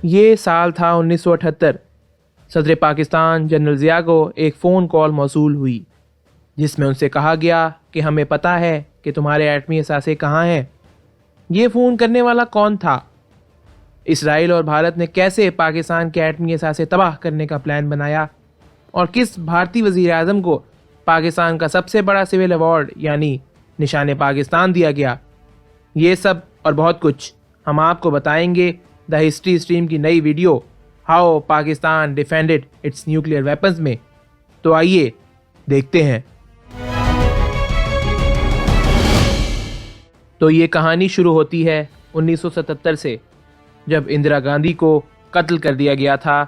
یہ سال تھا 1978۔ صدر پاکستان جنرل ضیاء کو ایک فون کال موصول ہوئی جس میں ان سے کہا گیا کہ ہمیں پتہ ہے کہ تمہارے ایٹمی اثاثے کہاں ہیں۔ یہ فون کرنے والا کون تھا؟ اسرائیل اور بھارت نے کیسے پاکستان کے ایٹمی اثاثے تباہ کرنے کا پلان بنایا، اور کس بھارتی وزیر اعظم کو پاکستان کا سب سے بڑا سول ایوارڈ یعنی نشان پاکستان دیا گیا؟ یہ سب اور بہت کچھ ہم آپ کو بتائیں گے دا ہسٹری اسٹریم کی نئی video how Pakistan defended its nuclear weapons میں۔ تو آئیے دیکھتے ہیں۔ تو یہ کہانی شروع ہوتی ہے 1977 سے، جب اندرا گاندھی کو قتل کر دیا گیا تھا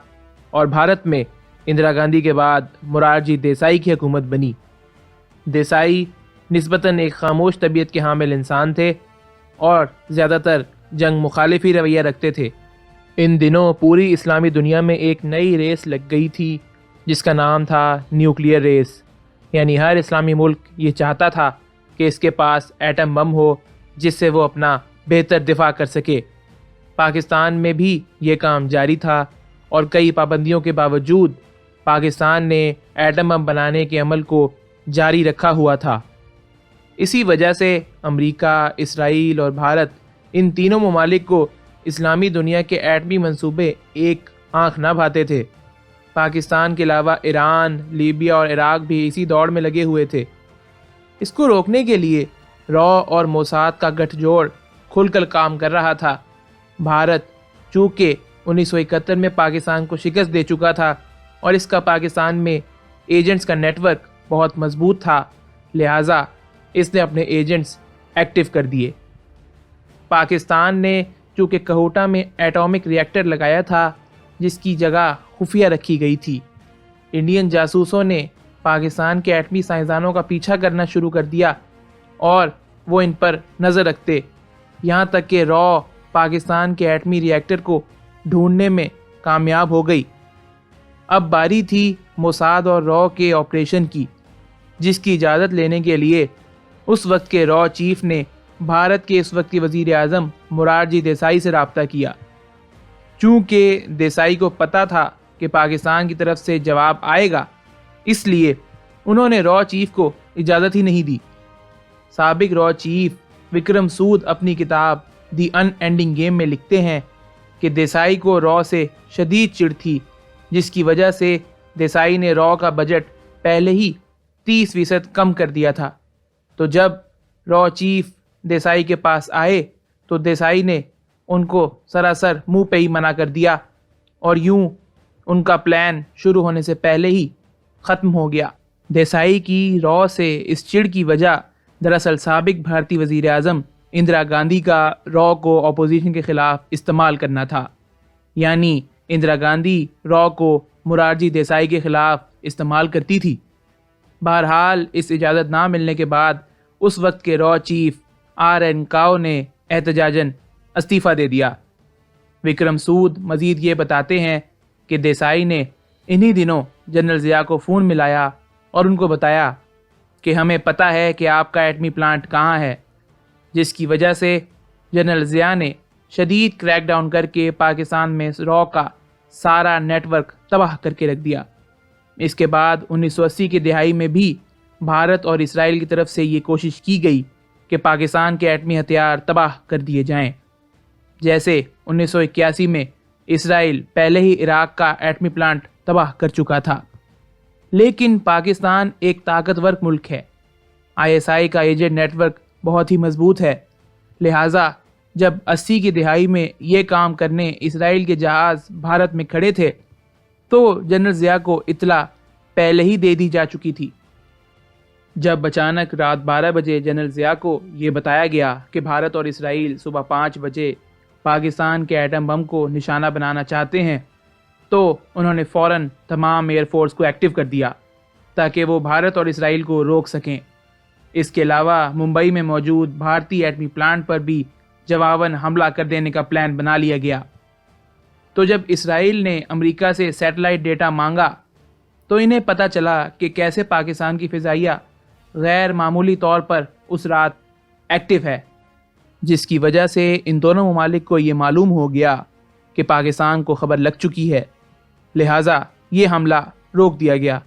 اور بھارت میں اندرا گاندھی کے بعد مورارجی دیسائی کی حکومت بنی۔ دیسائی نسبتاً ایک خاموش طبیعت کے حامل انسان تھے اور زیادہ تر جنگ مخالفی رویہ رکھتے تھے۔ ان دنوں پوری اسلامی دنیا میں ایک نئی ریس لگ گئی تھی جس کا نام تھا نیوکلیئر ریس، یعنی ہر اسلامی ملک یہ چاہتا تھا کہ اس کے پاس ایٹم بم ہو جس سے وہ اپنا بہتر دفاع کر سکے۔ پاکستان میں بھی یہ کام جاری تھا اور کئی پابندیوں کے باوجود پاکستان نے ایٹم بم بنانے کے عمل کو جاری رکھا ہوا تھا۔ اسی وجہ سے امریکہ، اسرائیل اور بھارت، ان تینوں ممالک کو اسلامی دنیا کے ایٹمی منصوبے ایک آنکھ نہ بھاتے تھے۔ پاکستان کے علاوہ ایران، لیبیا اور عراق بھی اسی دوڑ میں لگے ہوئے تھے۔ اس کو روکنے کے لیے را اور موساد کا گٹھ جوڑ کھل کر کام کر رہا تھا۔ بھارت چونکہ 1971 میں پاکستان کو شکست دے چکا تھا اور اس کا پاکستان میں ایجنٹس کا نیٹ ورک بہت مضبوط تھا، لہٰذا اس نے اپنے ایجنٹس ایکٹیو کر دیے۔ پاکستان نے چونکہ کہوٹہ میں ایٹامک ری ایکٹر لگایا تھا جس کی جگہ خفیہ رکھی گئی تھی، انڈین جاسوسوں نے پاکستان کے ایٹمی سائنسدانوں کا پیچھا کرنا شروع کر دیا اور وہ ان پر نظر رکھتے، یہاں تک کہ را پاکستان کے ایٹمی ری ایکٹر کو ڈھونڈنے میں کامیاب ہو گئی۔ اب باری تھی موساد اور را کے آپریشن کی، جس کی اجازت لینے کے لیے اس وقت کے را چیف نے بھارت کے اس وقت کے وزیر اعظم مورارجی دیسائی سے رابطہ کیا۔ چونکہ دیسائی کو پتہ تھا کہ پاکستان کی طرف سے جواب آئے گا، اس لیے انہوں نے را چیف کو اجازت ہی نہیں دی۔ سابق را چیف وکرم سود اپنی کتاب دی ان اینڈنگ گیم میں لکھتے ہیں کہ دیسائی کو را سے شدید چڑ تھی، جس کی وجہ سے دیسائی نے را کا بجٹ پہلے ہی 30% کم کر دیا تھا۔ تو جب را چیف دیسائی کے پاس آئے تو دیسائی نے ان کو سراسر منہ پہ ہی منع کر دیا اور یوں ان کا پلان شروع ہونے سے پہلے ہی ختم ہو گیا۔ دیسائی کی را سے اس چڑ کی وجہ دراصل سابق بھارتی وزیر اعظم اندرا گاندھی کا را کو اپوزیشن کے خلاف استعمال کرنا تھا، یعنی اندرا گاندھی را کو مورارجی دیسائی کے خلاف استعمال کرتی تھی۔ بہرحال اس اجازت نہ ملنے کے بعد اس وقت کے را چیف آر این کاؤ نے احتجاجاً استعفیٰ دے دیا۔ وکرم سود مزید یہ بتاتے ہیں کہ دیسائی نے انہی دنوں جنرل ضیاء کو فون ملایا اور ان کو بتایا کہ ہمیں پتہ ہے کہ آپ کا ایٹمی پلانٹ کہاں ہے، جس کی وجہ سے جنرل ضیاء نے شدید کریک ڈاؤن کر کے پاکستان میں را کا سارا نیٹ ورک تباہ کر کے رکھ دیا۔ اس کے بعد 1980 کی دہائی میں بھی بھارت اور اسرائیل کی طرف سے یہ کوشش کی گئی کہ پاکستان کے ایٹمی ہتھیار تباہ کر دیے جائیں، جیسے 1981 میں اسرائیل پہلے ہی عراق کا ایٹمی پلانٹ تباہ کر چکا تھا۔ لیکن پاکستان ایک طاقتور ملک ہے، ISI کا ایجنٹ نیٹ ورک بہت ہی مضبوط ہے، لہٰذا جب 80 کی دہائی میں یہ کام کرنے اسرائیل کے جہاز بھارت میں کھڑے تھے تو جنرل ضیاء کو اطلاع پہلے ہی دے دی جا چکی تھی۔ جب اچانک رات 12 بجے جنرل ضیاء کو یہ بتایا گیا کہ بھارت اور اسرائیل صبح 5 بجے پاکستان کے ایٹم بم کو نشانہ بنانا چاہتے ہیں تو انہوں نے فوراً تمام ایئر فورس کو ایکٹیو کر دیا تاکہ وہ بھارت اور اسرائیل کو روک سکیں۔ اس کے علاوہ ممبئی میں موجود بھارتی ایٹمی پلانٹ پر بھی جواباً حملہ کر دینے کا پلان بنا لیا گیا۔ تو جب اسرائیل نے امریکہ سے سیٹلائٹ ڈیٹا مانگا تو انہیں پتہ چلا کہ کیسے پاکستان کی فضائیہ غیر معمولی طور پر اس رات ایکٹیو ہے، جس کی وجہ سے ان دونوں ممالک کو یہ معلوم ہو گیا کہ پاکستان کو خبر لگ چکی ہے، لہٰذا یہ حملہ روک دیا گیا۔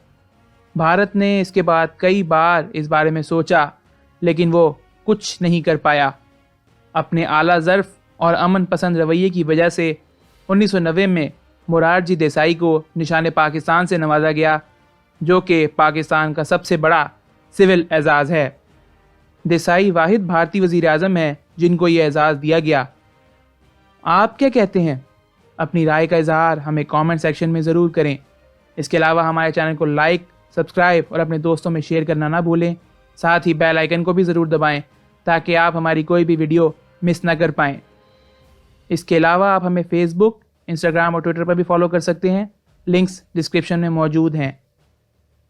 بھارت نے اس کے بعد کئی بار اس بارے میں سوچا، لیکن وہ کچھ نہیں کر پایا۔ اپنے اعلیٰ ظرف اور امن پسند رویے کی وجہ سے 1990 میں مورارجی دیسائی کو نشان پاکستان سے نوازا گیا، جو کہ پاکستان کا سب سے بڑا سول اعزاز ہے۔ دیسائی واحد بھارتی وزیر اعظم ہیں جن کو یہ اعزاز دیا گیا۔ آپ کیا کہتے ہیں؟ اپنی رائے کا اظہار ہمیں کامنٹ سیکشن میں ضرور کریں۔ اس کے علاوہ ہمارے چینل کو لائک، سبسکرائب اور اپنے دوستوں میں شیئر کرنا نہ بھولیں۔ ساتھ ہی بیل آئیکن کو بھی ضرور دبائیں تاکہ آپ ہماری کوئی بھی ویڈیو مس نہ کر پائیں۔ اس کے علاوہ آپ ہمیں فیس بک، انسٹاگرام اور ٹویٹر پر بھی فالو کر سکتے ہیں، لنکس ڈسکرپشن میں موجود ہیں۔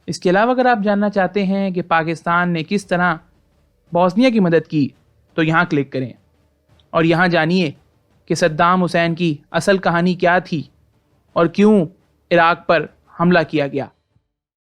اس کے علاوہ اگر آپ جاننا چاہتے ہیں کہ پاکستان نے کس طرح بوسنیا کی مدد کی تو یہاں کلک کریں اور یہاں جانیے کہ صدام حسین کی اصل کہانی کیا تھی اور کیوں عراق پر حملہ کیا گیا۔